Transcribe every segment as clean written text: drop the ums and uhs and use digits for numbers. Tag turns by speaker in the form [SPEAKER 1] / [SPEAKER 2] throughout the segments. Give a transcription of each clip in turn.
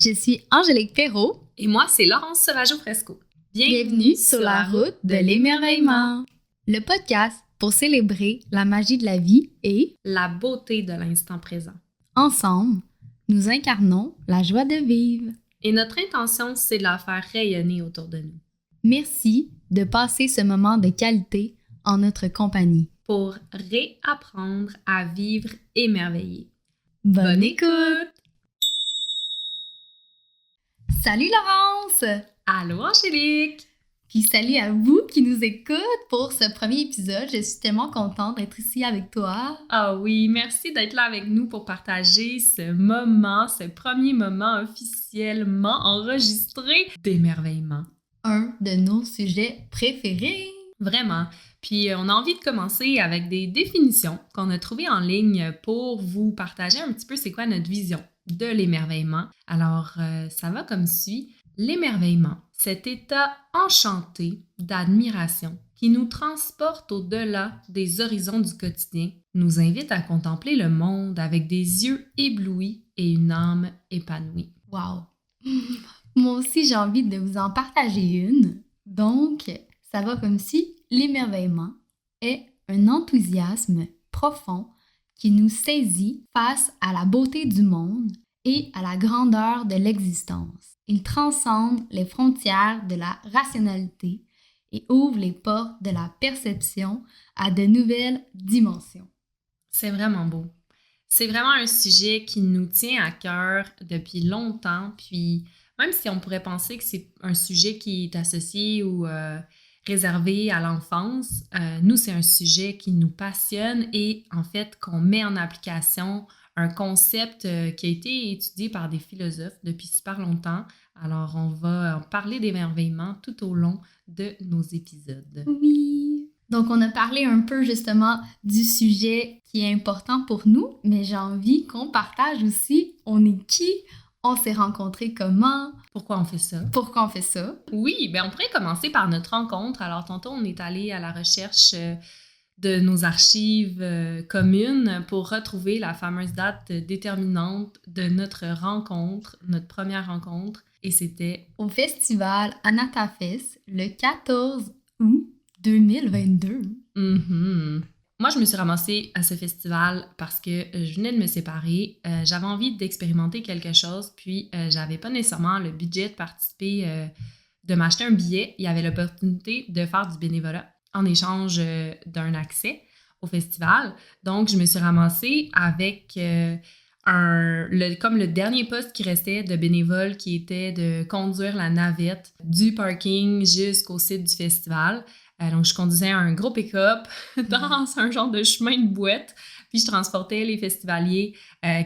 [SPEAKER 1] Je suis Angélique Perrault.
[SPEAKER 2] Et moi, c'est Laurence Sauvageau-Fresco.
[SPEAKER 1] Bienvenue sur la route de l'émerveillement. Le podcast pour célébrer la magie de la vie et
[SPEAKER 2] la beauté de l'instant présent.
[SPEAKER 1] Ensemble, nous incarnons la joie de vivre.
[SPEAKER 2] Et notre intention, c'est de la faire rayonner autour de nous.
[SPEAKER 1] Merci de passer ce moment de qualité en notre compagnie.
[SPEAKER 2] Pour réapprendre à vivre émerveillé.
[SPEAKER 1] Bonne écoute! Salut Laurence!
[SPEAKER 2] Allô Angélique!
[SPEAKER 1] Puis salut à vous qui nous écoutent pour ce premier épisode. Je suis tellement contente d'être ici avec toi.
[SPEAKER 2] Ah oui, merci d'être là avec nous pour partager ce moment, ce premier moment officiellement enregistré d'émerveillement.
[SPEAKER 1] Un de nos sujets préférés.
[SPEAKER 2] Vraiment. Puis on a envie de commencer avec des définitions qu'on a trouvées en ligne pour vous partager un petit peu c'est quoi notre vision de l'émerveillement. Alors, ça va comme suit. L'émerveillement, cet état enchanté d'admiration qui nous transporte au-delà des horizons du quotidien, nous invite à contempler le monde avec des yeux éblouis et une âme épanouie.
[SPEAKER 1] Wow! Moi aussi, j'ai envie de vous en partager une. Donc, ça va comme si l'émerveillement est un enthousiasme profond qui nous saisit face à la beauté du monde et à la grandeur de l'existence. Il transcende les frontières de la rationalité et ouvre les portes de la perception à de nouvelles dimensions.
[SPEAKER 2] C'est vraiment beau. C'est vraiment un sujet qui nous tient à cœur depuis longtemps, puis même si on pourrait penser que c'est un sujet qui est associé ou réservé à l'enfance, nous, c'est un sujet qui nous passionne et en fait qu'on met en application un concept qui a été étudié par des philosophes depuis super longtemps. Alors, on va en parler d'émerveillement tout au long de nos épisodes.
[SPEAKER 1] Oui! Donc, on a parlé un peu justement du sujet qui est important pour nous, mais j'ai envie qu'on partage aussi on est qui, on s'est rencontrés comment,
[SPEAKER 2] pourquoi on fait ça.
[SPEAKER 1] Pourquoi on fait ça.
[SPEAKER 2] Oui, bien on pourrait commencer par notre rencontre. Alors, tantôt, on est allé à la recherche de nos archives communes pour retrouver la fameuse date déterminante de notre rencontre, notre première rencontre. Et c'était
[SPEAKER 1] au festival Anatafest le 14 août 2022.
[SPEAKER 2] Mm-hmm. Moi, je me suis ramassée à ce festival parce que je venais de me séparer. J'avais envie d'expérimenter quelque chose, puis j'avais pas nécessairement le budget de participer, de m'acheter un billet. Il y avait l'opportunité de faire du bénévolat en échange d'un accès au festival. Donc, je me suis ramassée avec comme le dernier poste qui restait de bénévole qui était de conduire la navette du parking jusqu'au site du festival. Donc, je conduisais un gros pick-up dans un genre de chemin de boîte, puis je transportais les festivaliers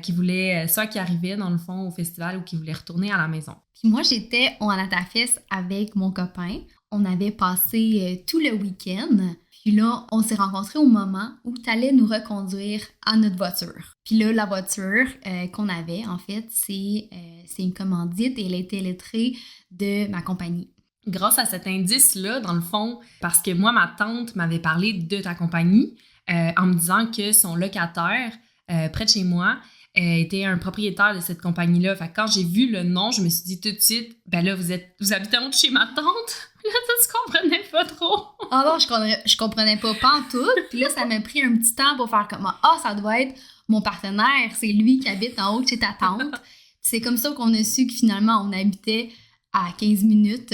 [SPEAKER 2] qui voulaient, soit qui arrivaient dans le fond au festival ou qui voulaient retourner à la maison.
[SPEAKER 1] Puis moi, j'étais au Anatafest avec mon copain. On avait passé tout le week-end. Puis là, on s'est rencontrés au moment où tu allais nous reconduire à notre voiture. Puis là, la voiture qu'on avait, en fait, c'est une commandite et elle était lettrée de ma compagnie.
[SPEAKER 2] Grâce à cet indice-là, dans le fond, parce que moi, ma tante m'avait parlé de ta compagnie en me disant que son locataire, près de chez moi, était un propriétaire de cette compagnie-là. Fait que quand j'ai vu le nom, je me suis dit tout de suite, ben là, vous habitez en haut de chez ma tante? Là, tu comprenais pas trop.
[SPEAKER 1] Ah non, je comprenais pas en tout. Puis là, ça m'a pris un petit temps pour faire comme ça doit être mon partenaire, c'est lui qui habite en haut de chez ta tante. C'est comme ça qu'on a su que finalement, on habitait à 15 minutes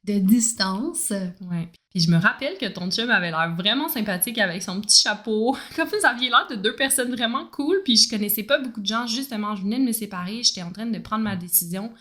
[SPEAKER 1] de distance.
[SPEAKER 2] Ouais. Puis je me rappelle que ton chum avait l'air vraiment sympathique avec son petit chapeau. Comme vous aviez l'air de deux personnes vraiment cool. Puis je connaissais pas beaucoup de gens. Justement, je venais de me séparer. J'étais en train de prendre ma décision.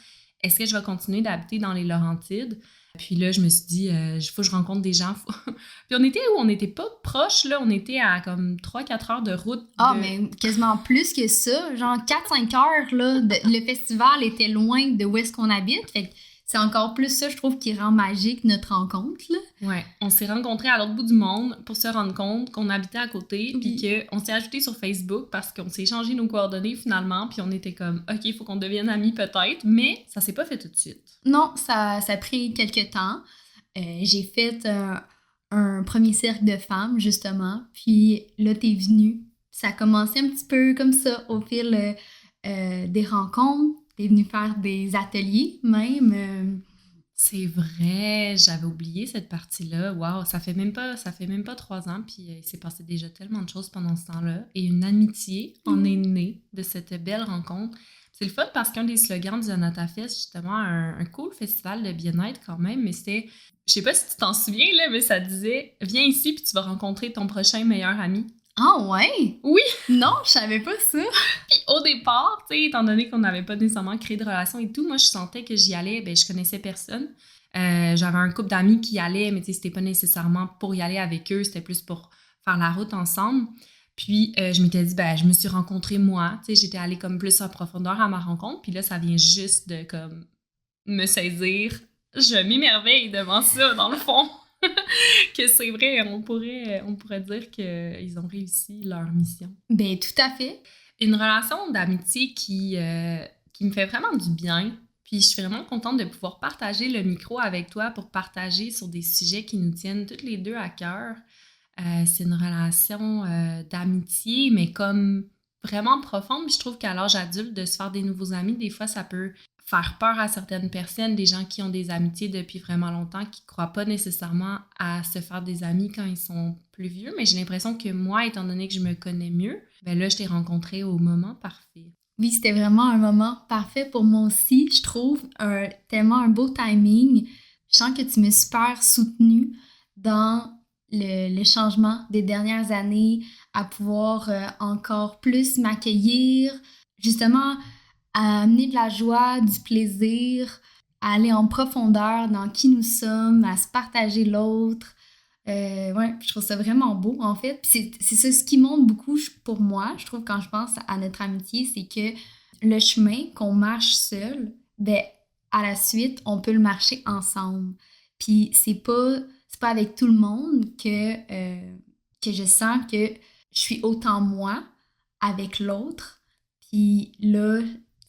[SPEAKER 2] Est-ce que je vais continuer d'habiter dans les Laurentides? Puis là, je me suis dit, il faut que je rencontre des gens. Puis on était où? On n'était pas proches, là. On était à comme 3-4 heures de route.
[SPEAKER 1] Mais quasiment plus que ça. Genre 4-5 heures, là. Le festival était loin de où est-ce qu'on habite. Fait que c'est encore plus ça, je trouve, qui rend magique notre rencontre, là.
[SPEAKER 2] Ouais, on s'est rencontrés à l'autre bout du monde pour se rendre compte qu'on habitait à côté, puis qu'on s'est ajoutés sur Facebook parce qu'on s'est échangé nos coordonnées finalement, puis on était comme, OK, il faut qu'on devienne amis peut-être, mais ça s'est pas fait tout de suite.
[SPEAKER 1] Non, ça a pris quelques temps. J'ai fait un premier cercle de femmes, justement, puis là, t'es venue. Ça a commencé un petit peu comme ça, au fil des rencontres. T'es venue faire des ateliers même.
[SPEAKER 2] C'est vrai, j'avais oublié cette partie-là. Wow, ça fait même pas 3 ans, puis il s'est passé déjà tellement de choses pendant ce temps-là. Et une amitié en est née de cette belle rencontre. C'est le fun parce qu'un des slogans du Anata Fest, justement, un cool festival de bien-être quand même, mais c'était, je sais pas si tu t'en souviens, là, mais ça disait, viens ici puis tu vas rencontrer ton prochain meilleur ami.
[SPEAKER 1] Ah ouais?
[SPEAKER 2] Oui!
[SPEAKER 1] Non, je savais pas ça.
[SPEAKER 2] Puis au départ, tu sais, étant donné qu'on n'avait pas nécessairement créé de relation et tout, moi, je sentais que j'y allais, ben, je connaissais personne. J'avais un couple d'amis qui y allaient, mais tu sais, c'était pas nécessairement pour y aller avec eux, c'était plus pour faire la route ensemble. Puis je m'étais dit, ben, je me suis rencontrée moi, tu sais, j'étais allée comme plus en profondeur à ma rencontre, puis là, ça vient juste de comme me saisir. Je m'émerveille devant ça, dans le fond. Que c'est vrai, on pourrait dire qu'ils ont réussi leur mission.
[SPEAKER 1] Ben, tout à fait.
[SPEAKER 2] Une relation d'amitié qui me fait vraiment du bien. Puis je suis vraiment contente de pouvoir partager le micro avec toi pour partager sur des sujets qui nous tiennent toutes les deux à cœur. C'est une relation d'amitié, mais comme vraiment profonde. Puis je trouve qu'à l'âge adulte, de se faire des nouveaux amis, des fois, ça peut faire peur à certaines personnes, des gens qui ont des amitiés depuis vraiment longtemps, qui ne croient pas nécessairement à se faire des amis quand ils sont plus vieux. Mais j'ai l'impression que moi, étant donné que je me connais mieux, ben là, je t'ai rencontré au moment parfait.
[SPEAKER 1] Oui, c'était vraiment un moment parfait pour moi aussi. Je trouve tellement un beau timing. Je sens que tu m'as super soutenue dans le changement des dernières années, à pouvoir encore plus m'accueillir, justement à amener de la joie, du plaisir, à aller en profondeur dans qui nous sommes, à se partager l'autre. Ouais, je trouve ça vraiment beau, en fait. Puis c'est ça, ce qui montre beaucoup pour moi, je trouve, quand je pense à notre amitié, c'est que le chemin qu'on marche seul, ben, à la suite, on peut le marcher ensemble. Puis c'est pas avec tout le monde que je sens que je suis autant moi avec l'autre. Puis là,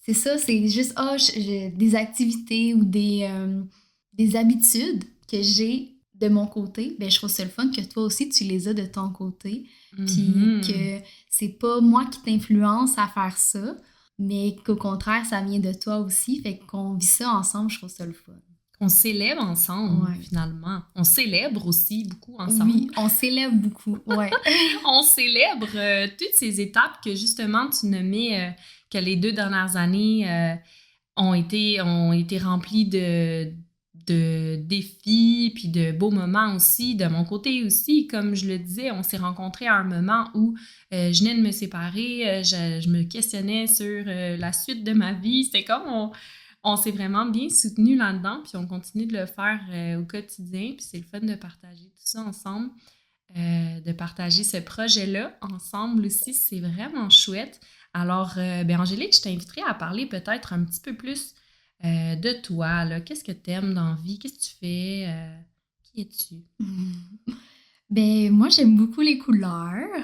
[SPEAKER 1] c'est ça, c'est juste j'ai des activités ou des habitudes que j'ai de mon côté. Ben, je trouve ça le fun que toi aussi, tu les as de ton côté. Puis que c'est pas moi qui t'influence à faire ça, mais qu'au contraire, ça vient de toi aussi. Fait qu'on vit ça ensemble, je trouve ça le fun.
[SPEAKER 2] On célèbre ensemble,
[SPEAKER 1] Ouais.
[SPEAKER 2] finalement. On célèbre aussi beaucoup ensemble.
[SPEAKER 1] Oui, on célèbre beaucoup, ouais.
[SPEAKER 2] On célèbre toutes ces étapes que justement tu nommais, que les 2 dernières années ont été remplies de défis puis de beaux moments aussi. De mon côté aussi, comme je le disais, on s'est rencontrés à un moment où je venais de me séparer, je me questionnais sur la suite de ma vie. C'était comme on s'est vraiment bien soutenus là-dedans, puis on continue de le faire au quotidien, puis c'est le fun de partager tout ça ensemble. De partager ce projet-là ensemble aussi, c'est vraiment chouette. Alors, ben Angélique, je t'inviterai à parler peut-être un petit peu plus de toi, là. Qu'est-ce que tu aimes dans la vie? Qu'est-ce que tu fais? Qui es-tu?
[SPEAKER 1] Ben, moi, j'aime beaucoup les couleurs.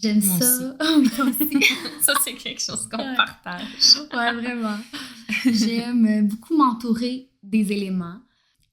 [SPEAKER 1] J'aime
[SPEAKER 2] Moi
[SPEAKER 1] ça.
[SPEAKER 2] aussi.
[SPEAKER 1] Oh, oui, toi aussi.
[SPEAKER 2] Ça, c'est quelque chose qu'on
[SPEAKER 1] Ouais.
[SPEAKER 2] partage.
[SPEAKER 1] Ouais, vraiment. J'aime beaucoup m'entourer des éléments,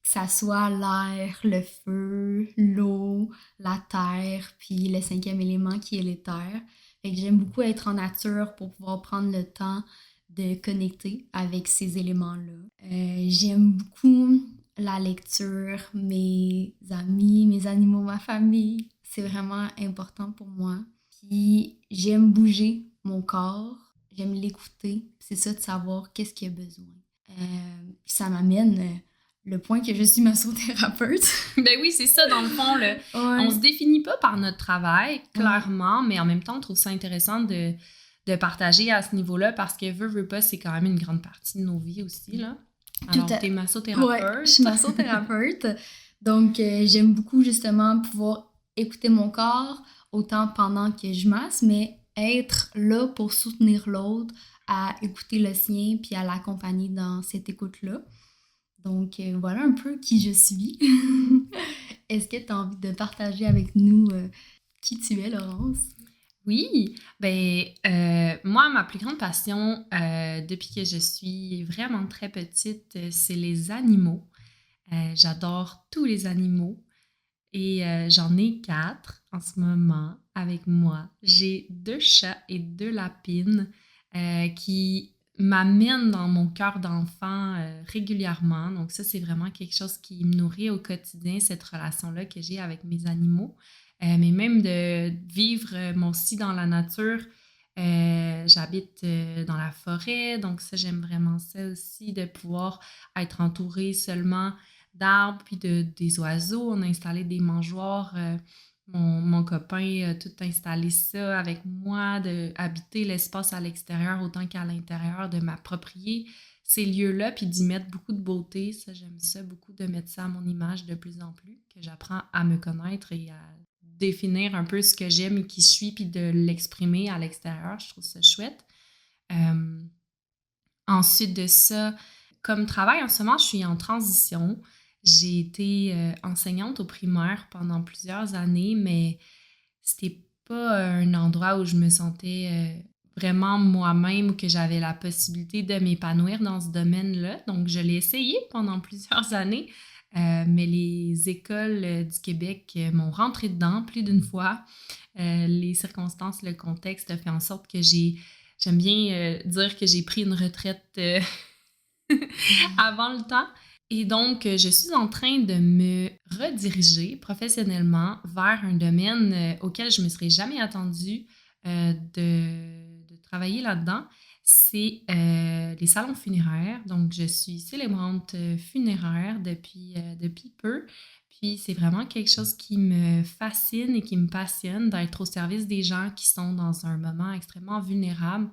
[SPEAKER 1] que ça soit l'air, le feu, l'eau, la terre, puis le cinquième élément qui est l'éther. Fait que j'aime beaucoup être en nature pour pouvoir prendre le temps de connecter avec ces éléments-là. J'aime beaucoup la lecture, mes amis, mes animaux, ma famille. C'est vraiment important pour moi. Puis j'aime bouger mon corps, j'aime l'écouter. C'est ça de savoir qu'est-ce qu'il a besoin. Ça m'amène le point que je suis massothérapeute.
[SPEAKER 2] Ben oui, c'est ça, dans le fond. On se définit pas par notre travail, clairement, mais en même temps, on trouve ça intéressant de partager à ce niveau-là parce que veut pas, c'est quand même une grande partie de nos vies aussi, là. Alors, t'es massothérapeute.
[SPEAKER 1] Ouais, je suis massothérapeute. Donc, j'aime beaucoup, justement, pouvoir écouter mon corps, autant pendant que je masse, mais être là pour soutenir l'autre, à écouter le sien, puis à l'accompagner dans cette écoute-là. Donc, voilà un peu qui je suis. Est-ce que tu as envie de partager avec nous qui tu es, Laurence?
[SPEAKER 2] Oui, ben moi, ma plus grande passion depuis que je suis vraiment très petite, c'est les animaux. J'adore tous les animaux et j'en ai 4 en ce moment avec moi. J'ai 2 chats et 2 lapines qui m'amène dans mon cœur d'enfant régulièrement. Donc ça, c'est vraiment quelque chose qui me nourrit au quotidien, cette relation-là que j'ai avec mes animaux. Mais même de vivre moi aussi dans la nature. J'habite dans la forêt, donc ça, j'aime vraiment ça aussi, de pouvoir être entourée seulement d'arbres puis des oiseaux. On a installé des mangeoires. Mon copain a tout installé ça avec moi, d'habiter l'espace à l'extérieur autant qu'à l'intérieur, de m'approprier ces lieux-là puis d'y mettre beaucoup de beauté. Ça, j'aime ça beaucoup, de mettre ça à mon image de plus en plus, que j'apprends à me connaître et à définir un peu ce que j'aime et qui je suis puis de l'exprimer à l'extérieur. Je trouve ça chouette. Ensuite de ça, comme travail en ce moment, je suis en transition. J'ai été enseignante au primaire pendant plusieurs années, mais c'était pas un endroit où je me sentais vraiment moi-même ou que j'avais la possibilité de m'épanouir dans ce domaine-là. Donc, je l'ai essayé pendant plusieurs années, mais les écoles du Québec m'ont rentré dedans plus d'une fois. Les circonstances, le contexte a fait en sorte que j'aime bien dire que j'ai pris une retraite avant le temps. Et donc, je suis en train de me rediriger professionnellement vers un domaine auquel je ne me serais jamais attendue de travailler là-dedans. C'est les salons funéraires. Donc, je suis célébrante funéraire depuis peu. Puis, c'est vraiment quelque chose qui me fascine et qui me passionne, d'être au service des gens qui sont dans un moment extrêmement vulnérable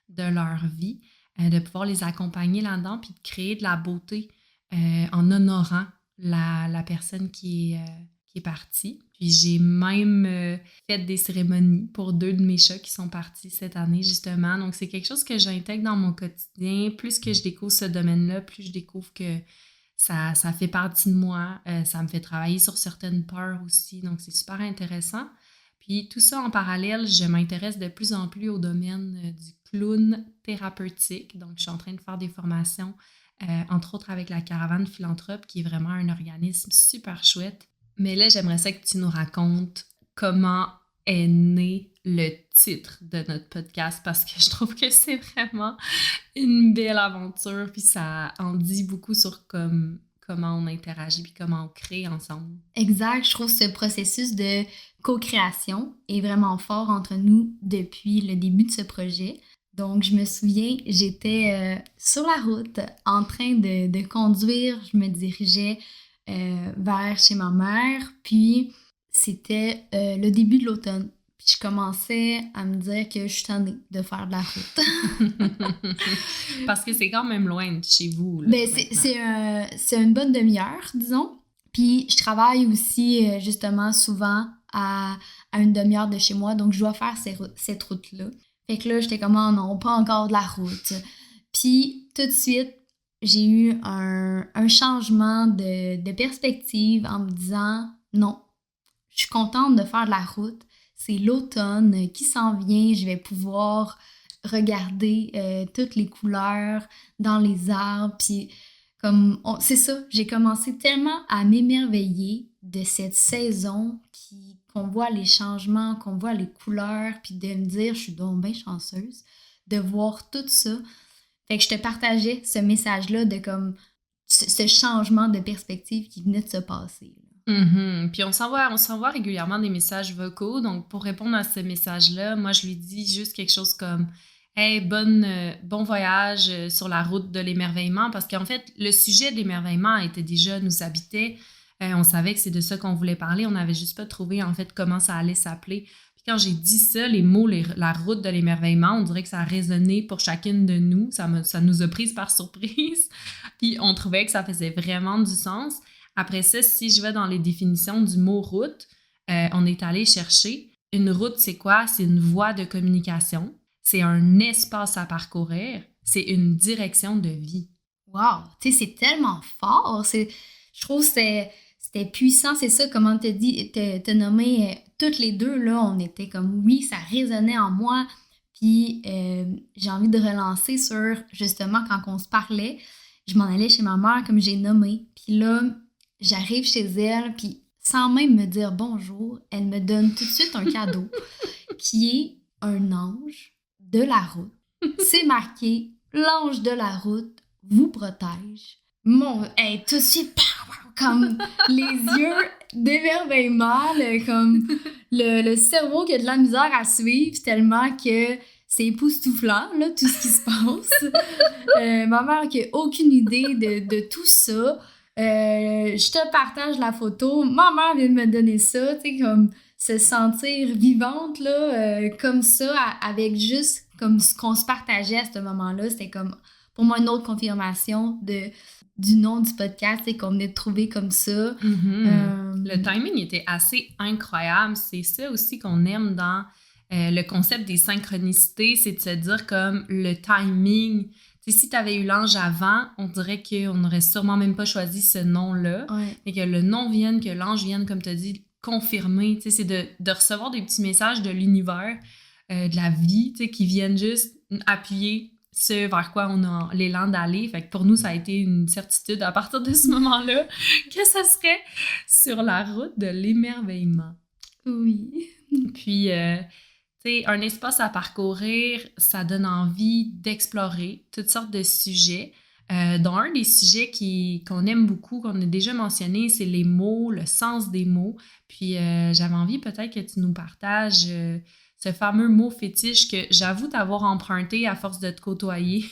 [SPEAKER 2] de leur vie, de pouvoir les accompagner là-dedans puis de créer de la beauté en honorant la personne qui est partie. Puis j'ai même fait des cérémonies pour 2 de mes chats qui sont partis cette année, justement. Donc, c'est quelque chose que j'intègre dans mon quotidien. Plus que je découvre ce domaine-là, plus je découvre que ça fait partie de moi. Ça me fait travailler sur certaines peurs aussi. Donc, c'est super intéressant. Puis tout ça en parallèle, je m'intéresse de plus en plus au domaine du clown thérapeutique. Donc, je suis en train de faire des formations, entre autres avec la Caravane Philanthrope, qui est vraiment un organisme super chouette. Mais là, j'aimerais ça que tu nous racontes comment est né le titre de notre podcast, parce que je trouve que c'est vraiment une belle aventure, puis ça en dit beaucoup sur comment on interagit puis comment on crée ensemble.
[SPEAKER 1] Exact, je trouve ce processus de co-création est vraiment fort entre nous depuis le début de ce projet. Donc, je me souviens, j'étais sur la route en train de conduire, je me dirigeais vers chez ma mère, puis c'était le début de l'automne. Puis je commençais à me dire que je suis tannée de faire de la route.
[SPEAKER 2] Parce que c'est quand même loin de chez vous. Là,
[SPEAKER 1] ben, c'est une bonne demi-heure, disons. Puis je travaille aussi justement souvent à une demi-heure de chez moi, donc je dois faire cette route-là. Fait que là, j'étais comme, oh non, pas encore de la route. Puis tout de suite, j'ai eu un changement de perspective en me disant, non, je suis contente de faire de la route. C'est l'automne qui s'en vient, je vais pouvoir regarder toutes les couleurs dans les arbres. Puis c'est ça, j'ai commencé tellement à m'émerveiller de cette saison qu'on voit les changements, qu'on voit les couleurs, puis de me dire, je suis donc bien chanceuse de voir tout ça. Fait que je te partageais ce message-là de comme ce changement de perspective qui venait de se passer.
[SPEAKER 2] Mm-hmm. Puis on s'envoie régulièrement des messages vocaux. Donc, pour répondre à ce message-là, moi, je lui dis juste quelque chose comme « Hey, bon voyage sur la route de l'émerveillement », parce qu'en fait, le sujet de l'émerveillement nous habitait. On savait que c'est de ça qu'on voulait parler. On n'avait juste pas trouvé, en fait, comment ça allait s'appeler. Puis quand j'ai dit ça, les mots, la route de l'émerveillement, on dirait que ça a résonné pour chacune de nous. Ça nous a prises par surprise. Puis on trouvait que ça faisait vraiment du sens. Après ça, si je vais dans les définitions du mot route, on est allé chercher. Une route, c'est quoi? C'est une voie de communication. C'est un espace à parcourir. C'est une direction de vie.
[SPEAKER 1] Wow! Tu sais, c'est tellement fort. Je trouve que c'était puissant. C'est ça, comment t'as nommé toutes les deux, là, on était comme, oui, ça résonnait en moi. Puis j'ai envie de relancer sur, justement, quand on se parlait, je m'en allais chez ma mère, comme j'ai nommé. Puis là, j'arrive chez elle, puis sans même me dire bonjour, elle me donne tout de suite un cadeau qui est un ange de la route. C'est marqué l'ange de la route vous protège. Tout de suite, comme les yeux d'émerveillement, comme le cerveau qui a de la misère à suivre tellement que c'est époustouflant, là, tout ce qui se passe. Ma mère qui a aucune idée de tout ça. Je te partage la photo. Ma mère vient de me donner ça, tu sais, comme se sentir vivante, là, comme ça, avec juste comme ce qu'on se partageait à ce moment-là. C'était comme, pour moi, une autre confirmation du nom du podcast, c'est qu'on venait de trouver comme ça.
[SPEAKER 2] Le timing était assez incroyable. C'est ça aussi qu'on aime dans le concept des synchronicités, c'est de se dire comme le timing. T'sais, si tu avais eu l'ange avant, on dirait qu'on n'aurait sûrement même pas choisi ce nom-là.
[SPEAKER 1] Ouais.
[SPEAKER 2] Et que le nom vienne, que l'ange vienne, comme tu as dit, confirmer. C'est de recevoir des petits messages de l'univers, de la vie, qui viennent juste appuyer ce vers quoi on a l'élan d'aller. Fait que pour nous, ça a été une certitude à partir de ce moment-là que ça serait sur la route de l'émerveillement.
[SPEAKER 1] Oui.
[SPEAKER 2] Puis, tu sais, un espace à parcourir, ça donne envie d'explorer toutes sortes de sujets. Dont un des sujets qu'on aime beaucoup, qu'on a déjà mentionné, c'est les mots, le sens des mots. Puis, j'avais envie peut-être que tu nous partages ce fameux mot fétiche que j'avoue t'avoir emprunté à force de te côtoyer.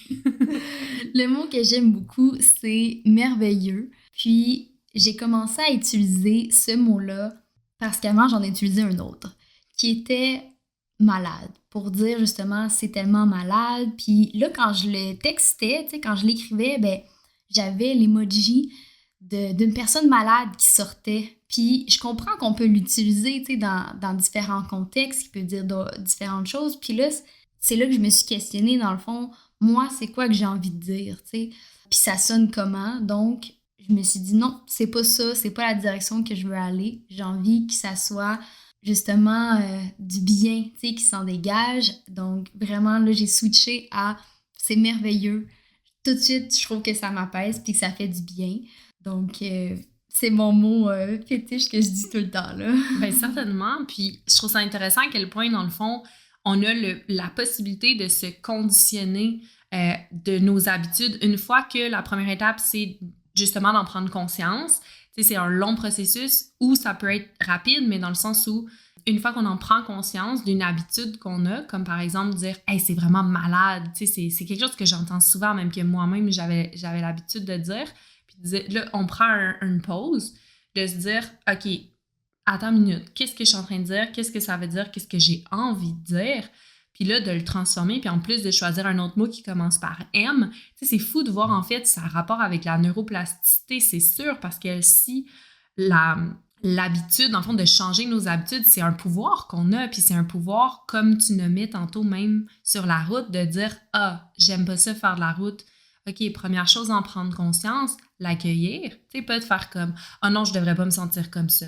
[SPEAKER 1] Le mot que j'aime beaucoup, c'est merveilleux. Puis, j'ai commencé à utiliser ce mot-là parce qu'avant, j'en ai utilisé un autre qui était malade, pour dire justement c'est tellement malade. Puis là, quand je le textais, tu sais, quand je l'écrivais, ben j'avais l'emoji d'une personne malade qui sortait. Puis je comprends qu'on peut l'utiliser, tu sais, dans différents contextes, qui peut dire différentes choses. Puis là, c'est là que je me suis questionnée, dans le fond, moi, c'est quoi que j'ai envie de dire, tu sais. Puis ça sonne comment? Donc, je me suis dit non, c'est pas ça, c'est pas la direction que je veux aller. J'ai envie que ça soit justement du bien, tu sais, qui s'en dégage. Donc, vraiment, là, j'ai switché à c'est merveilleux. Tout de suite, je trouve que ça m'apaise puis que ça fait du bien. Donc, c'est mon mot fétiche que je dis tout le temps, là.
[SPEAKER 2] Bien, certainement. Puis, je trouve ça intéressant à quel point, dans le fond, on a la possibilité de se conditionner de nos habitudes une fois que la première étape, c'est justement d'en prendre conscience. C'est un long processus où ça peut être rapide, mais dans le sens où, une fois qu'on en prend conscience d'une habitude qu'on a, comme par exemple dire « Hey, c'est vraiment malade », c'est quelque chose que j'entends souvent, même que moi-même, j'avais l'habitude de dire. Puis là, on prend une pause, de se dire « OK, attends une minute, qu'est-ce que je suis en train de dire? Qu'est-ce que ça veut dire? Qu'est-ce que j'ai envie de dire? » Puis là, de le transformer, puis en plus de choisir un autre mot qui commence par M, tu sais, c'est fou de voir en fait ça a rapport avec la neuroplasticité, c'est sûr, parce que si l'habitude, en fond, de changer nos habitudes, c'est un pouvoir qu'on a, puis c'est un pouvoir, comme tu nommais tantôt même sur la route, de dire « Ah, j'aime pas ça faire de la route. » OK, première chose, en prendre conscience, l'accueillir, tu sais, pas de faire comme « Ah non, je devrais pas me sentir comme ça. »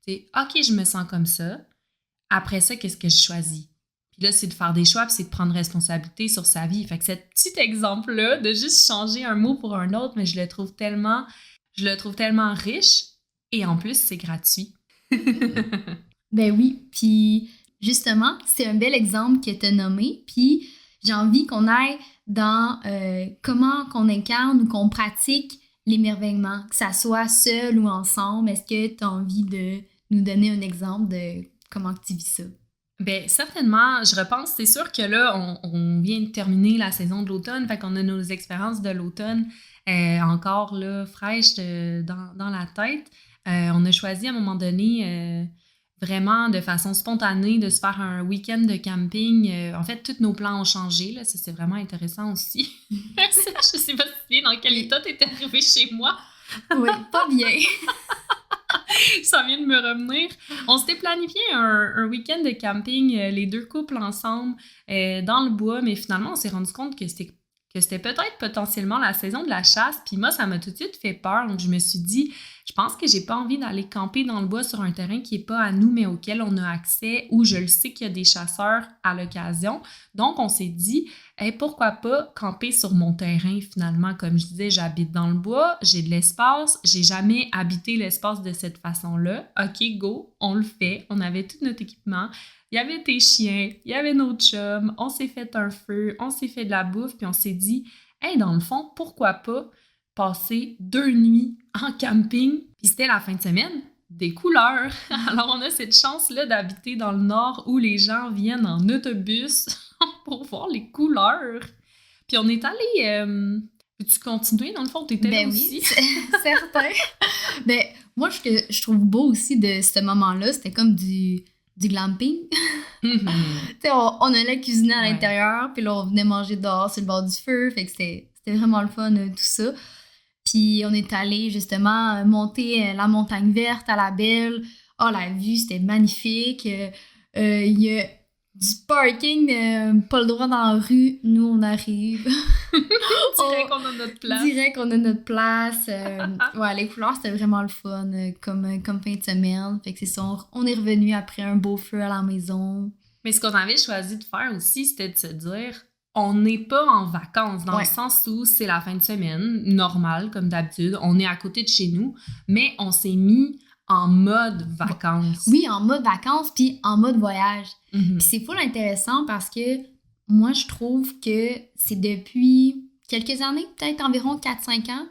[SPEAKER 2] Tu sais, « OK, je me sens comme ça. Après ça, qu'est-ce que je choisis? » Puis là, c'est de faire des choix, puis c'est de prendre responsabilité sur sa vie. Fait que cet petit exemple-là, de juste changer un mot pour un autre, mais je le trouve tellement riche. Et en plus, c'est gratuit.
[SPEAKER 1] Ben oui, puis justement, c'est un bel exemple que tu as nommé. Puis j'ai envie qu'on aille dans comment qu'on incarne ou qu'on pratique l'émerveillement, que ça soit seul ou ensemble. Est-ce que tu as envie de nous donner un exemple de comment tu vis ça?
[SPEAKER 2] Bien, certainement, je repense, c'est sûr que là, on vient de terminer la saison de l'automne, fait qu'on a nos expériences de l'automne encore là, fraîches dans la tête. On a choisi à un moment donné, vraiment de façon spontanée, de se faire un week-end de camping. En fait, tous nos plans ont changé, là, ça c'est vraiment intéressant aussi. Je sais pas si dans quel état t'es arrivé chez moi.
[SPEAKER 1] Oui, pas bien.
[SPEAKER 2] Ça vient de me revenir. On s'était planifié un week-end de camping, les deux couples ensemble, dans le bois, mais finalement, on s'est rendu compte que c'était peut-être potentiellement la saison de la chasse, puis moi, ça m'a tout de suite fait peur, donc je me suis dit, je pense que j'ai pas envie d'aller camper dans le bois sur un terrain qui est pas à nous, mais auquel on a accès, où je le sais qu'il y a des chasseurs à l'occasion. Donc, on s'est dit, hey, pourquoi pas camper sur mon terrain, finalement. Comme je disais, j'habite dans le bois, j'ai de l'espace, j'ai jamais habité l'espace de cette façon-là. OK, go, on le fait. On avait tout notre équipement. Il y avait tes chiens, il y avait nos chums, on s'est fait un feu, on s'est fait de la bouffe, puis on s'est dit, hey, dans le fond, pourquoi pas passer 2 nuits en camping? Puis c'était la fin de semaine des couleurs. Alors, on a cette chance-là d'habiter dans le nord où les gens viennent en autobus pour voir les couleurs. Puis on est allé... Peux-tu continuer? Dans le fond, t'étais là aussi?
[SPEAKER 1] Oui, certain. Ben, moi, ce que je trouve beau aussi de ce moment-là, c'était comme du glamping. Tu sais, on allait cuisiner à l'intérieur, puis là, on venait manger dehors sur le bord du feu. Fait que c'était vraiment le fun, tout ça. Puis on est allé justement monter la montagne verte à la Belle. Oh, la vue, c'était magnifique. Il y a du parking, pas le droit dans la rue. Nous, on arrive.
[SPEAKER 2] Direct qu'on a notre place.
[SPEAKER 1] Direct qu'on a notre place. Ouais, les couleurs, c'était vraiment le fun comme fin de semaine. Fait que c'est ça, on est revenu après un beau feu à la maison.
[SPEAKER 2] Mais ce qu'on avait choisi de faire aussi, c'était de se dire, on n'est pas en vacances, dans le sens où c'est la fin de semaine, normal, comme d'habitude. On est à côté de chez nous, mais on s'est mis en mode vacances.
[SPEAKER 1] Oui, en mode vacances, puis en mode voyage.
[SPEAKER 2] Mm-hmm.
[SPEAKER 1] Puis c'est full intéressant parce que moi, je trouve que c'est depuis quelques années, peut-être environ 4-5 ans,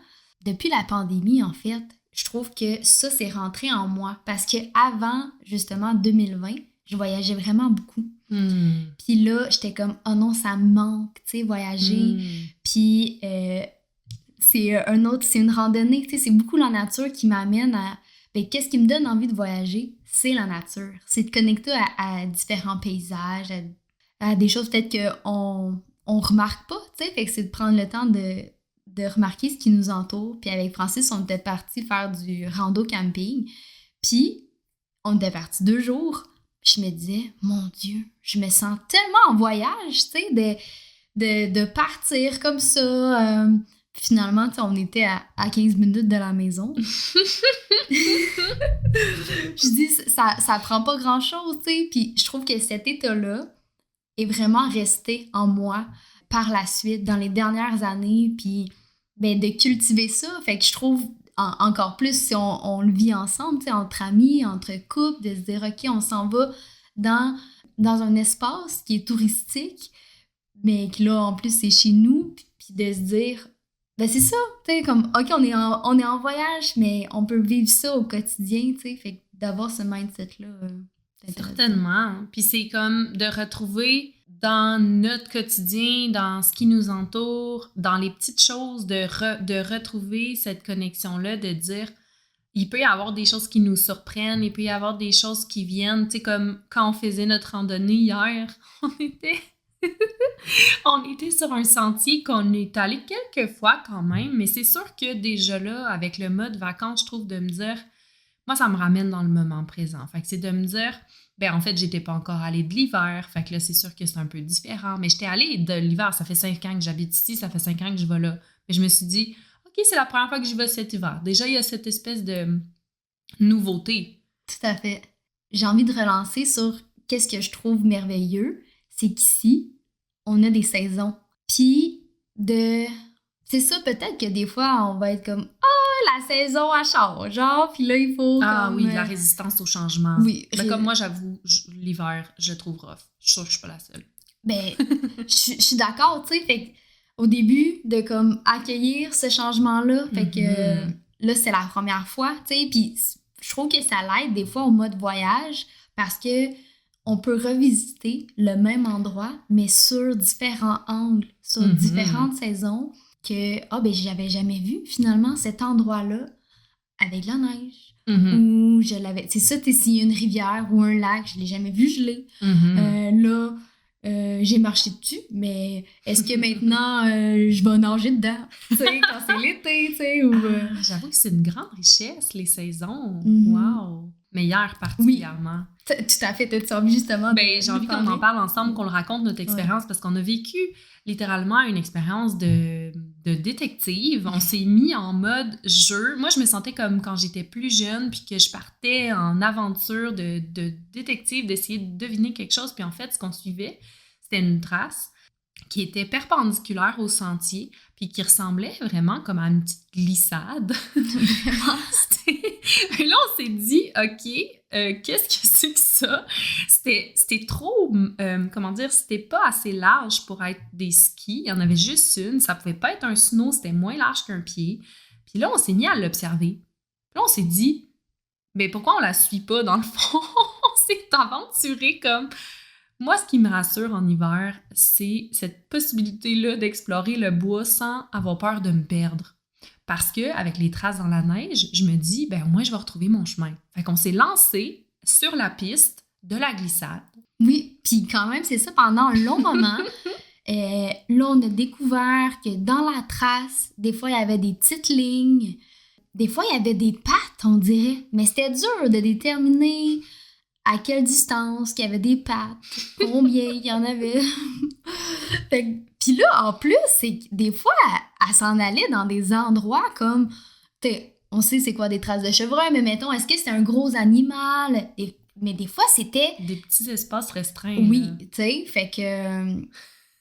[SPEAKER 1] depuis la pandémie, en fait, je trouve que ça, c'est rentré en moi. Parce que avant, justement, 2020, je voyageais vraiment beaucoup. Puis là, j'étais comme, oh non, ça me manque, tu sais, voyager. Puis c'est une randonnée, tu sais, c'est beaucoup la nature qui m'amène à... Ben, qu'est-ce qui me donne envie de voyager? C'est la nature. C'est de connecter à différents paysages, à des choses peut-être qu'on remarque pas, tu sais. Fait que c'est de prendre le temps de remarquer ce qui nous entoure. Puis avec Francis, on était partis faire du rando camping. Puis on était partis 2 jours. Puis je me disais, mon Dieu, je me sens tellement en voyage, tu sais, de partir comme ça. Finalement, on était à 15 minutes de la maison. Je dis, ça prend pas grand-chose, tu sais. Puis je trouve que cet état-là est vraiment resté en moi par la suite, dans les dernières années. Puis ben, de cultiver ça, fait que je trouve encore plus si on le vit ensemble, tu sais, entre amis, entre couples, de se dire, OK, on s'en va dans un espace qui est touristique, mais que là, en plus, c'est chez nous. Puis de se dire... Ben c'est ça, tu sais, comme, OK, on est en voyage, mais on peut vivre ça au quotidien, tu sais, fait que d'avoir ce mindset-là, c'est intéressant.
[SPEAKER 2] Certainement. Puis c'est comme de retrouver dans notre quotidien, dans ce qui nous entoure, dans les petites choses, de retrouver cette connexion-là, de dire, il peut y avoir des choses qui nous surprennent, il peut y avoir des choses qui viennent, tu sais, comme quand on faisait notre randonnée hier, on était sur un sentier qu'on est allé quelques fois quand même, mais c'est sûr que déjà là, avec le mode vacances, je trouve de me dire, moi, ça me ramène dans le moment présent. Fait que c'est de me dire, ben en fait, j'étais pas encore allée de l'hiver, fait que là, c'est sûr que c'est un peu différent, mais j'étais allée de l'hiver, ça fait 5 ans que j'habite ici, ça fait 5 ans que je vais là. Mais je me suis dit, OK, c'est la première fois que je vais cet hiver. Déjà, il y a cette espèce de nouveauté.
[SPEAKER 1] Tout à fait. J'ai envie de relancer sur qu'est-ce que je trouve merveilleux, c'est qu'ici, on a des saisons. Puis, c'est ça, peut-être que des fois, on va être comme « Ah, la saison, elle change! » Genre, puis là, il faut
[SPEAKER 2] Ah
[SPEAKER 1] comme...
[SPEAKER 2] oui, la résistance au changement.
[SPEAKER 1] Oui.
[SPEAKER 2] Mais comme moi, j'avoue, l'hiver, je le trouve rough. Je suis sûre que je suis pas la seule.
[SPEAKER 1] Ben, je suis d'accord, tu sais, fait au début, de comme accueillir ce changement-là, fait que là, c'est la première fois, tu sais, puis je trouve que ça l'aide des fois au mode voyage, parce que on peut revisiter le même endroit, mais sur différents angles, sur différentes saisons, que, ben, j'avais jamais vu, finalement, cet endroit-là, avec la neige. Ou je l'avais... C'est ça, s'il y a une rivière ou un lac, je l'ai jamais vu geler. Là, j'ai marché dessus, mais est-ce que maintenant, je vais nager dedans, tu sais, quand c'est l'été, tu sais, ou...
[SPEAKER 2] J'avoue que c'est une grande richesse, les saisons. Wow! Mais hier, particulièrement.
[SPEAKER 1] Oui, tout à fait. T'as envie justement
[SPEAKER 2] ben, j'ai envie qu'on en parle ensemble, qu'on le raconte, notre expérience, parce qu'on a vécu littéralement une expérience de détective. On s'est mis en mode jeu. Moi, je me sentais comme quand j'étais plus jeune, puis que je partais en aventure de détective, d'essayer de deviner quelque chose. Puis en fait, ce qu'on suivait, c'était une trace qui était perpendiculaire au sentier, puis qui ressemblait vraiment comme à une petite glissade.
[SPEAKER 1] Vraiment.
[SPEAKER 2] Et là, on s'est dit, OK, qu'est-ce que c'est que ça? C'était trop, comment dire, c'était pas assez large pour être des skis. Il y en avait juste une. Ça pouvait pas être un snow, c'était moins large qu'un pied. Puis là, on s'est mis à l'observer. Puis là, on s'est dit, mais pourquoi on la suit pas dans le fond? On s'est aventuré comme... Moi, ce qui me rassure en hiver, c'est cette possibilité-là d'explorer le bois sans avoir peur de me perdre. Parce que avec les traces dans la neige, je me dis, ben au moins, je vais retrouver mon chemin. Fait qu'on s'est lancé sur la piste de la glissade.
[SPEAKER 1] Oui, puis quand même, c'est ça, pendant un long moment. Là, on a découvert que dans la trace, des fois, il y avait des petites lignes. Des fois, il y avait des pattes, on dirait. Mais c'était dur de déterminer à quelle distance qu'il y avait des pattes, combien il y en avait. Puis là, en plus, c'est que des fois, elle s'en allait dans des endroits comme... On sait c'est quoi des traces de chevreuil, mais mettons, est-ce que c'est un gros animal? Mais des fois, c'était...
[SPEAKER 2] Des petits espaces restreints.
[SPEAKER 1] Oui, tu sais, fait que...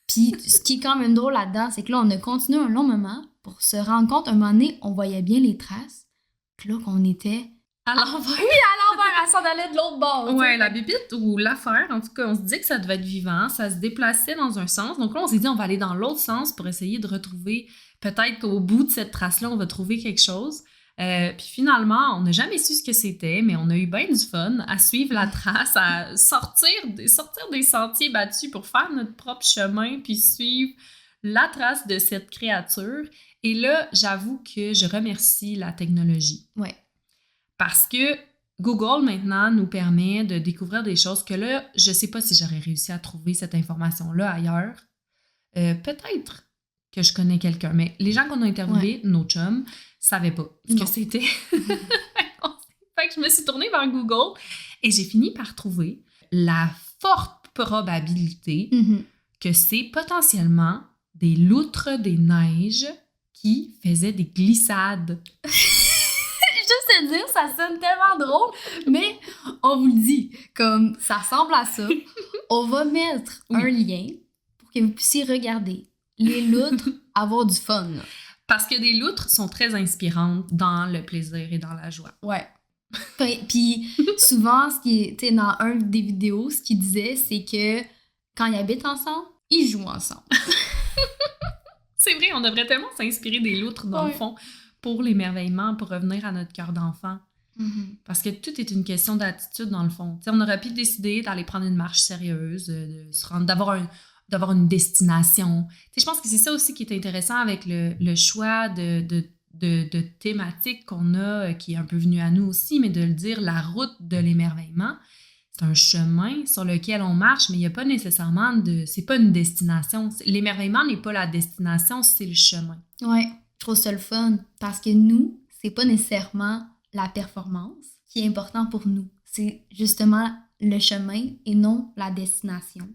[SPEAKER 1] Puis ce qui est quand même drôle là-dedans, c'est que là, on a continué un long moment pour se rendre compte, un moment donné, on voyait bien les traces. Puis là, qu'on était...
[SPEAKER 2] À l'envers.
[SPEAKER 1] Oui, à l'envers, elle s'en allait de l'autre bord.
[SPEAKER 2] Ouais, la bébite ou l'affaire, en tout cas, on se dit que ça devait être vivant, ça se déplaçait dans un sens. Donc là, on s'est dit, on va aller dans l'autre sens pour essayer de retrouver, peut-être qu'au bout de cette trace-là, on va trouver quelque chose. Puis finalement, on n'a jamais su ce que c'était, mais on a eu bien du fun à suivre la trace, à sortir des sentiers battus pour faire notre propre chemin, puis suivre la trace de cette créature. Et là, j'avoue que je remercie la technologie.
[SPEAKER 1] Ouais.
[SPEAKER 2] Parce que Google, maintenant, nous permet de découvrir des choses que là, je sais pas si j'aurais réussi à trouver cette information-là ailleurs. Peut-être que je connais quelqu'un, mais les gens qu'on a interviewés, nos chums, savaient pas ce que c'était. Fait que je me suis tournée vers Google et j'ai fini par trouver la forte probabilité que c'est potentiellement des loutres des neiges qui faisaient des glissades.
[SPEAKER 1] Juste te dire, ça sonne tellement drôle, mais on vous le dit, comme ça ressemble à ça. On va mettre un lien pour que vous puissiez regarder les loutres avoir du fun.
[SPEAKER 2] Parce que des loutres sont très inspirantes dans le plaisir et dans la joie.
[SPEAKER 1] Ouais. Puis souvent, ce qui est, dans un des vidéos, ce qu'il disait, c'est que quand ils habitent ensemble, ils jouent ensemble.
[SPEAKER 2] C'est vrai, on devrait tellement s'inspirer des loutres, dans le fond, pour l'émerveillement, pour revenir à notre cœur d'enfant. Parce que tout est une question d'attitude, dans le fond. T'sais, on aurait pu décider d'aller prendre une marche sérieuse, de se rendre, d'avoir une destination. T'sais, je pense que c'est ça aussi qui est intéressant avec le choix de thématiques qu'on a, qui est un peu venu à nous aussi, mais de le dire, la route de l'émerveillement, c'est un chemin sur lequel on marche, mais il n'y a pas nécessairement c'est pas une destination. L'émerveillement n'est pas la destination, c'est le chemin.
[SPEAKER 1] Ouais, je trouve ça le fun, parce que nous, c'est pas nécessairement la performance qui est important pour nous. C'est justement le chemin et non la destination.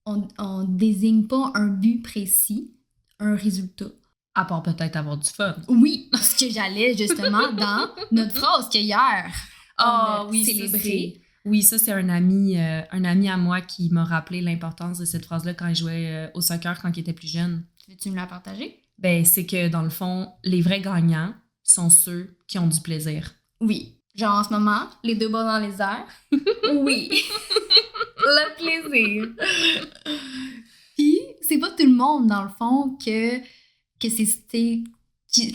[SPEAKER 1] On désigne pas un but précis, un résultat.
[SPEAKER 2] À part peut-être avoir du fun.
[SPEAKER 1] Oui, ce que j'allais justement dans notre phrase qu'hier, on a célébré.
[SPEAKER 2] Oui, ça, c'est un ami à moi qui m'a rappelé l'importance de cette phrase-là quand il jouait au soccer quand il était plus jeune.
[SPEAKER 1] Veux-tu me la partager?
[SPEAKER 2] Ben, c'est que, dans le fond, les vrais gagnants sont ceux qui ont du plaisir.
[SPEAKER 1] Oui. Genre, en ce moment, les deux bras dans les airs. Oui. Le plaisir. Puis, c'est pas tout le monde, dans le fond, que c'est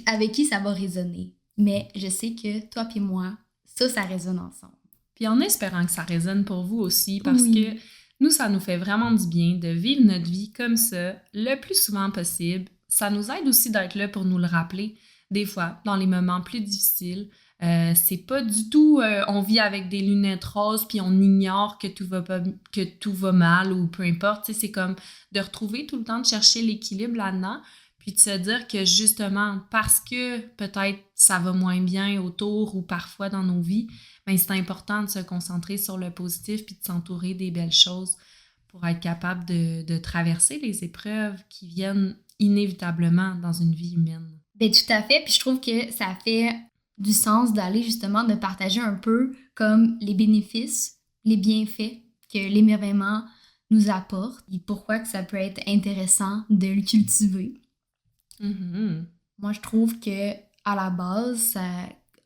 [SPEAKER 1] avec qui ça va résonner. Mais je sais que toi et moi, ça résonne ensemble.
[SPEAKER 2] Puis en espérant que ça résonne pour vous aussi, parce que nous, ça nous fait vraiment du bien de vivre notre vie comme ça, le plus souvent possible. Ça nous aide aussi d'être là pour nous le rappeler, des fois, dans les moments plus difficiles. C'est pas du tout on vit avec des lunettes roses puis on ignore que tout va mal ou peu importe. C'est comme de retrouver tout le temps, de chercher l'équilibre là-dedans, puis de se dire que justement, parce que peut-être ça va moins bien autour ou parfois dans nos vies, ben c'est important de se concentrer sur le positif puis de s'entourer des belles choses pour être capable de traverser les épreuves qui viennent inévitablement dans une vie humaine.
[SPEAKER 1] Ben tout à fait, puis je trouve que ça fait du sens d'aller justement de partager un peu comme les bénéfices, les bienfaits que l'émerveillement nous apporte et pourquoi que ça peut être intéressant de le cultiver.
[SPEAKER 2] Mhm.
[SPEAKER 1] Moi, je trouve que à la base,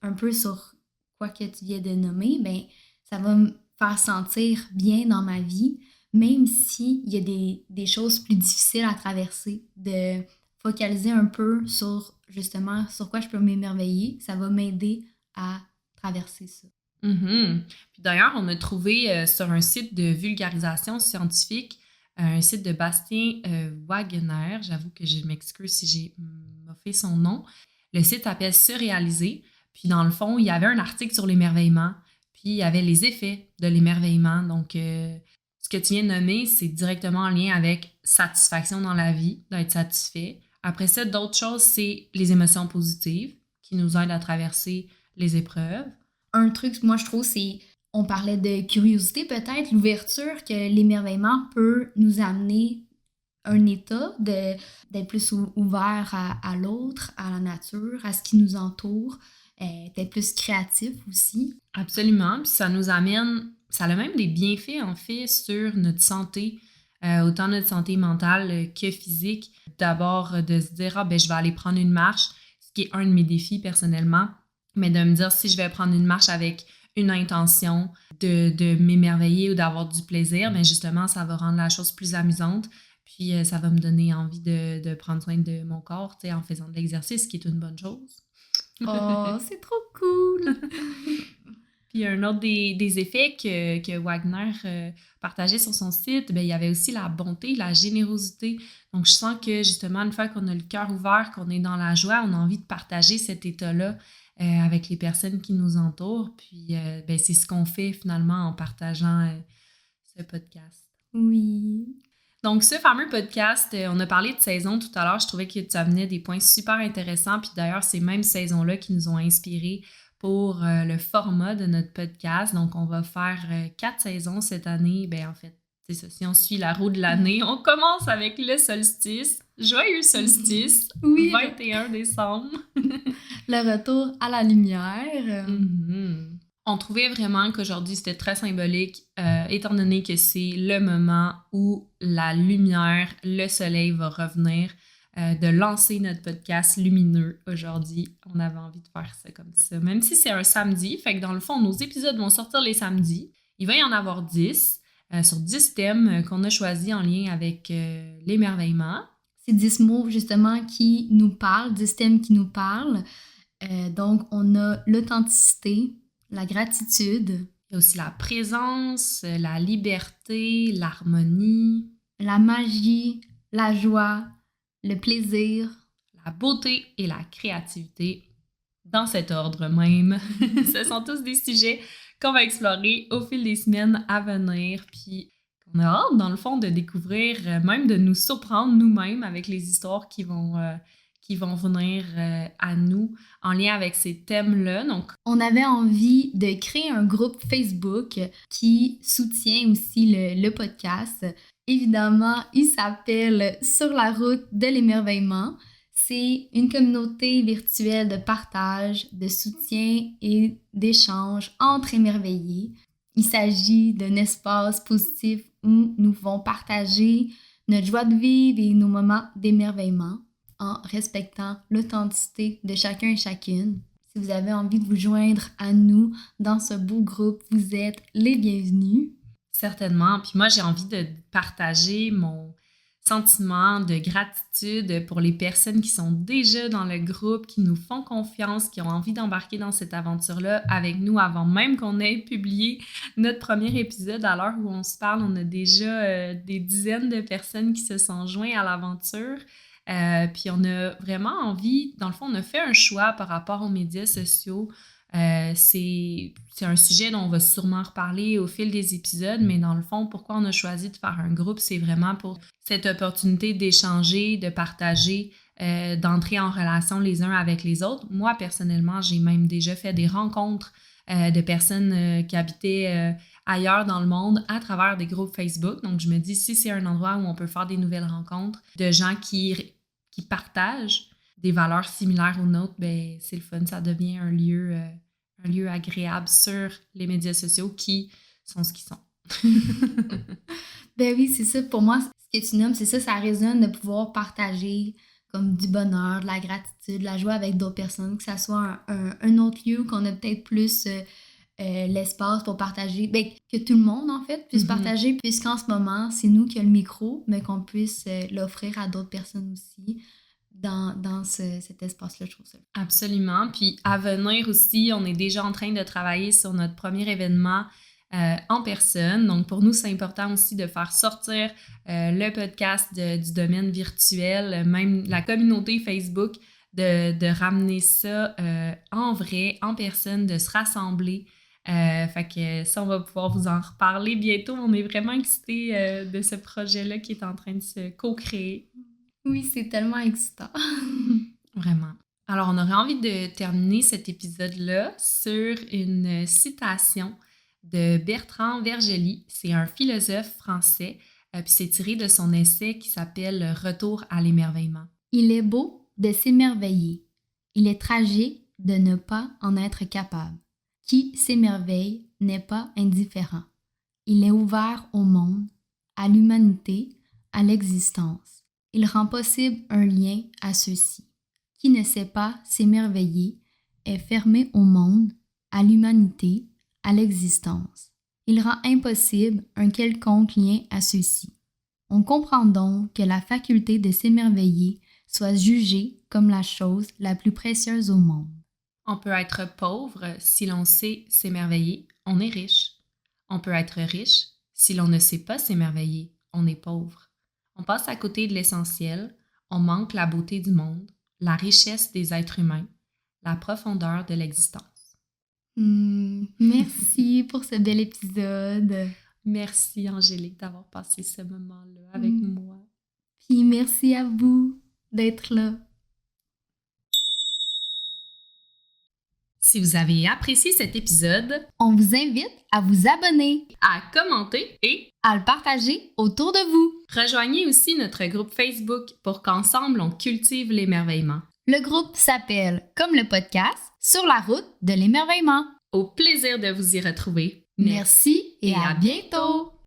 [SPEAKER 1] un peu sur quoi que tu viens de nommer, ben, ça va me faire sentir bien dans ma vie, même s'il y a des choses plus difficiles à traverser, de focaliser un peu sur justement sur quoi je peux m'émerveiller, ça va m'aider à traverser ça.
[SPEAKER 2] Mhm. Puis d'ailleurs, on a trouvé sur un site de vulgarisation scientifique, un site de Bastien Wagner, j'avoue que je m'excuse si j'ai moffé son nom. Le site s'appelle Surréaliser. Puis dans le fond, il y avait un article sur l'émerveillement, puis il y avait les effets de l'émerveillement. Donc, ce que tu viens de nommer, c'est directement en lien avec satisfaction dans la vie, d'être satisfait. Après ça, d'autres choses, c'est les émotions positives qui nous aident à traverser les épreuves.
[SPEAKER 1] Un truc, moi, je trouve, c'est, on parlait de curiosité peut-être, l'ouverture que l'émerveillement peut nous amener un état d'être plus ouvert à l'autre, à la nature, à ce qui nous entoure, d'être plus créatif aussi.
[SPEAKER 2] Absolument. Puis ça nous amène, ça a même des bienfaits en fait sur notre santé, autant notre santé mentale que physique. D'abord, de se dire, ah ben je vais aller prendre une marche, ce qui est un de mes défis personnellement, mais de me dire si je vais prendre une marche avec une intention de m'émerveiller ou d'avoir du plaisir, mais justement, ça va rendre la chose plus amusante. Puis ça va me donner envie de prendre soin de mon corps, tu sais, en faisant de l'exercice, ce qui est une bonne chose.
[SPEAKER 1] Oh, c'est trop cool!
[SPEAKER 2] Puis un autre des effets que Wagner partageait sur son site, ben, il y avait aussi la bonté, la générosité. Donc, je sens que justement, une fois qu'on a le cœur ouvert, qu'on est dans la joie, on a envie de partager cet état-là avec les personnes qui nous entourent. Puis, ben, c'est ce qu'on fait finalement en partageant ce podcast.
[SPEAKER 1] Oui.
[SPEAKER 2] Donc, ce fameux podcast, on a parlé de saison tout à l'heure. Je trouvais que tu amenais des points super intéressants. Puis d'ailleurs, ces mêmes saisons-là qui nous ont inspirés pour le format de notre podcast. Donc, on va faire 4 saisons cette année. Ben en fait, c'est ça. Si on suit la roue de l'année, on commence avec le solstice. Joyeux solstice,
[SPEAKER 1] Oui,
[SPEAKER 2] 21 décembre.
[SPEAKER 1] le retour à la lumière.
[SPEAKER 2] Mhm. On trouvait vraiment qu'aujourd'hui, c'était très symbolique, étant donné que c'est le moment où la lumière, le soleil va revenir, de lancer notre podcast lumineux aujourd'hui. On avait envie de faire ça comme ça, même si c'est un samedi. Fait que dans le fond, nos épisodes vont sortir les samedis. Il va y en avoir 10, sur 10 thèmes qu'on a choisis en lien avec l'émerveillement.
[SPEAKER 1] C'est 10 mots justement qui nous parlent, 10 thèmes qui nous parlent. Donc, on a l'authenticité, la gratitude,
[SPEAKER 2] Il y a aussi la présence, la liberté, l'harmonie,
[SPEAKER 1] la magie, la joie, le plaisir.
[SPEAKER 2] la beauté et la créativité, dans cet ordre même. Ce sont tous des sujets qu'on va explorer au fil des semaines à venir, puis on a hâte, dans le fond, de découvrir, même de nous surprendre nous-mêmes avec les histoires qui vont venir à nous en lien avec ces thèmes-là. Donc,
[SPEAKER 1] On avait envie de créer un groupe Facebook qui soutient aussi le podcast. Évidemment, il s'appelle Sur la route de l'émerveillement. C'est une communauté virtuelle de partage, de soutien et d'échange entre émerveillés. Il s'agit d'un espace positif où nous pouvons partager notre joie de vivre et nos moments d'émerveillement en respectant l'authenticité de chacun et chacune. Si vous avez envie de vous joindre à nous dans ce beau groupe, vous êtes les bienvenus.
[SPEAKER 2] certainement. Puis moi, j'ai envie de partager mon sentiment de gratitude pour les personnes qui sont déjà dans le groupe, qui nous font confiance, qui ont envie d'embarquer dans cette aventure-là avec nous avant même qu'on ait publié notre premier épisode. À l'heure où on se parle, on a déjà des dizaines de personnes qui se sont joints à l'aventure. Puis on a vraiment envie, dans le fond, on a fait un choix par rapport aux médias sociaux. C'est un sujet dont on va sûrement reparler au fil des épisodes, mais dans le fond, pourquoi on a choisi de faire un groupe, c'est vraiment pour cette opportunité d'échanger, de partager, d'entrer en relation les uns avec les autres. Moi, personnellement, j'ai même déjà fait des rencontres de personnes qui habitaient ailleurs dans le monde à travers des groupes Facebook. Donc, je me dis, si c'est un endroit où on peut faire des nouvelles rencontres de gens qui partagent des valeurs similaires aux nôtres, ben c'est le fun, ça devient un lieu agréable sur les médias sociaux qui sont ce qu'ils sont.
[SPEAKER 1] Ben oui, c'est ça. Pour moi, ce que tu nommes, c'est ça, ça résonne de pouvoir partager comme du bonheur, de la gratitude, de la joie avec d'autres personnes, que ça soit un autre lieu qu'on a peut-être plus l'espace pour partager, que tout le monde en fait puisse partager, puisqu'en ce moment, c'est nous qui avons le micro, mais qu'on puisse l'offrir à d'autres personnes aussi dans cet espace-là, je trouve ça.
[SPEAKER 2] Absolument. Puis à venir aussi, on est déjà en train de travailler sur notre premier événement en personne. Donc, pour nous, c'est important aussi de faire sortir le podcast du domaine virtuel, même la communauté Facebook, de ramener ça en vrai, en personne, de se rassembler. Fait que ça, on va pouvoir vous en reparler bientôt. On est vraiment excités de ce projet-là qui est en train de se co-créer.
[SPEAKER 1] Oui, c'est tellement excitant.
[SPEAKER 2] Vraiment. Alors, on aurait envie de terminer cet épisode-là sur une citation de Bertrand Vergely. C'est un philosophe français, puis c'est tiré de son essai qui s'appelle « Retour à l'émerveillement ».
[SPEAKER 1] Il est beau de s'émerveiller. Il est tragique de ne pas en être capable. Qui s'émerveille n'est pas indifférent. Il est ouvert au monde, à l'humanité, à l'existence. Il rend possible un lien à ceux-ci. Qui ne sait pas s'émerveiller est fermé au monde, à l'humanité, à l'existence. Il rend impossible un quelconque lien à ceux-ci. On comprend donc que la faculté de s'émerveiller soit jugée comme la chose la plus précieuse au monde.
[SPEAKER 2] On peut être pauvre si l'on sait s'émerveiller, on est riche. On peut être riche si l'on ne sait pas s'émerveiller, on est pauvre. On passe à côté de l'essentiel, on manque la beauté du monde, la richesse des êtres humains, la profondeur de l'existence.
[SPEAKER 1] Merci pour ce bel épisode.
[SPEAKER 2] Merci Angélique d'avoir passé ce moment-là avec moi.
[SPEAKER 1] Puis merci à vous d'être là.
[SPEAKER 2] Si vous avez apprécié cet épisode,
[SPEAKER 1] on vous invite à vous abonner,
[SPEAKER 2] à commenter et
[SPEAKER 1] à le partager autour de vous.
[SPEAKER 2] Rejoignez aussi notre groupe Facebook pour qu'ensemble on cultive l'émerveillement.
[SPEAKER 1] Le groupe s'appelle, comme le podcast, Sur la route de l'émerveillement.
[SPEAKER 2] Au plaisir de vous y retrouver.
[SPEAKER 1] Merci et à bientôt!